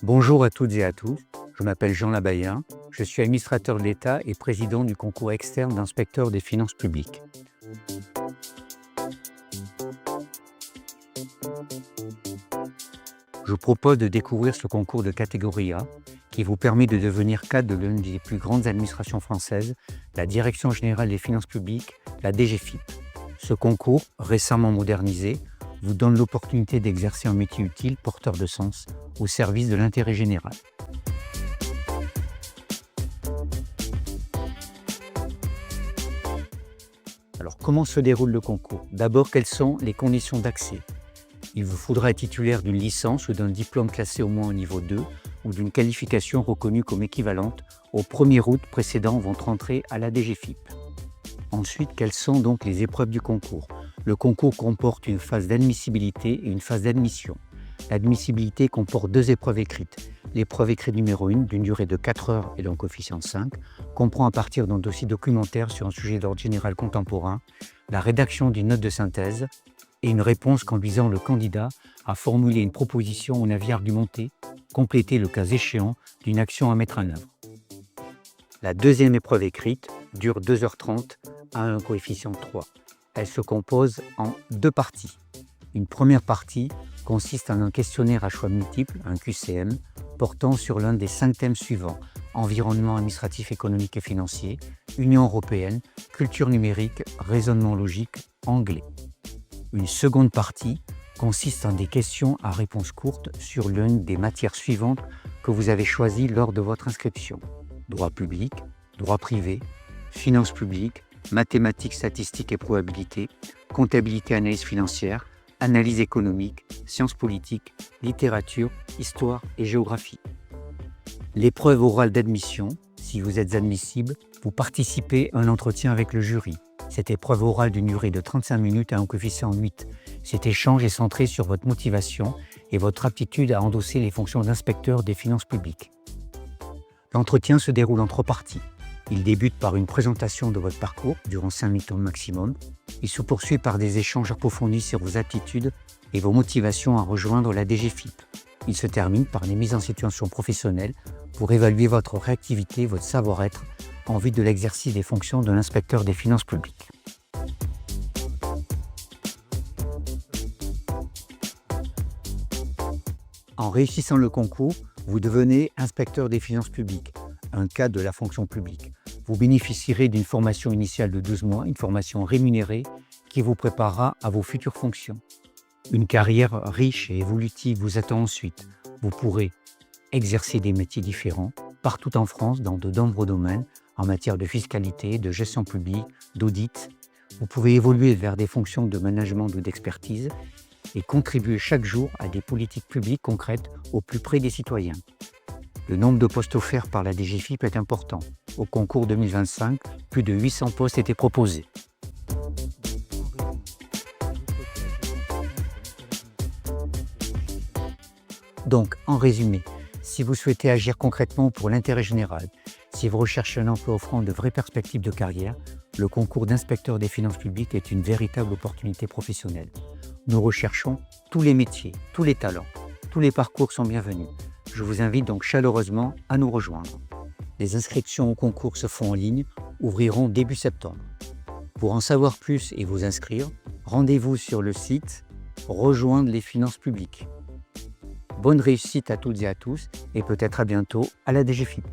Bonjour à toutes et à tous, je m'appelle Jean Labayen, je suis administrateur de l'État et président du concours externe d'inspecteurs des finances publiques. Je vous propose de découvrir ce concours de catégorie A qui vous permet de devenir cadre de l'une des plus grandes administrations françaises, la Direction générale des finances publiques, la DGFiP. Ce concours, récemment modernisé, vous donne l'opportunité d'exercer un métier utile, porteur de sens, au service de l'intérêt général. Alors, comment se déroule le concours? D'abord, quelles sont les conditions d'accès? Il vous faudra être titulaire d'une licence ou d'un diplôme classé au moins au niveau 2 ou d'une qualification reconnue comme équivalente au 1er août précédant votre entrée à la DGFiP. Ensuite, quelles sont donc les épreuves du concours? Le concours comporte une phase d'admissibilité et une phase d'admission. L'admissibilité comporte 2 épreuves écrites. L'épreuve écrite numéro 1, d'une durée de 4 heures et d'un coefficient 5, comprend à partir d'un dossier documentaire sur un sujet d'ordre général contemporain, la rédaction d'une note de synthèse et une réponse conduisant le candidat à formuler une proposition ou un avis argumenté, complété le cas échéant d'une action à mettre en œuvre. La deuxième épreuve écrite dure 2h30 à un coefficient 3. Elle se compose en 2 parties. Une première partie consiste en un questionnaire à choix multiples, un QCM, portant sur l'un des 5 thèmes suivants: environnement administratif, économique et financier, Union européenne, culture numérique, raisonnement logique, anglais. Une seconde partie consiste en des questions à réponse courte sur l'une des matières suivantes que vous avez choisies lors de votre inscription: droit public, droit privé, finances publiques, mathématiques, statistiques et probabilité, comptabilité, analyse financière, analyse économique, sciences politiques, littérature, histoire et géographie. L'épreuve orale d'admission, si vous êtes admissible, vous participez à un entretien avec le jury. Cette épreuve orale d'une durée de 35 minutes a un coefficient 8. Cet échange est centré sur votre motivation et votre aptitude à endosser les fonctions d'inspecteur des finances publiques. L'entretien se déroule en 3 parties. Il débute par une présentation de votre parcours durant 5 minutes au maximum. Il se poursuit par des échanges approfondis sur vos aptitudes et vos motivations à rejoindre la DGFiP. Il se termine par des mises en situation professionnelles pour évaluer votre réactivité, votre savoir-être en vue de l'exercice des fonctions de l'inspecteur des finances publiques. En réussissant le concours, vous devenez inspecteur des finances publiques, un cadre de la fonction publique. Vous bénéficierez d'une formation initiale de 12 mois, une formation rémunérée qui vous préparera à vos futures fonctions. Une carrière riche et évolutive vous attend ensuite. Vous pourrez exercer des métiers différents partout en France dans de nombreux domaines en matière de fiscalité, de gestion publique, d'audit. Vous pouvez évoluer vers des fonctions de management ou d'expertise et contribuer chaque jour à des politiques publiques concrètes au plus près des citoyens. Le nombre de postes offerts par la DGFiP est important. Au concours 2025, plus de 800 postes étaient proposés. Donc, en résumé, si vous souhaitez agir concrètement pour l'intérêt général, si vous recherchez un emploi offrant de vraies perspectives de carrière, le concours d'inspecteur des finances publiques est une véritable opportunité professionnelle. Nous recherchons tous les métiers, tous les talents, tous les parcours sont bienvenus. Je vous invite donc chaleureusement à nous rejoindre. Les inscriptions au concours se font en ligne, ouvriront début septembre. Pour en savoir plus et vous inscrire, rendez-vous sur le site Rejoindre les finances publiques. Bonne réussite à toutes et à tous et peut-être à bientôt à la DGFiP.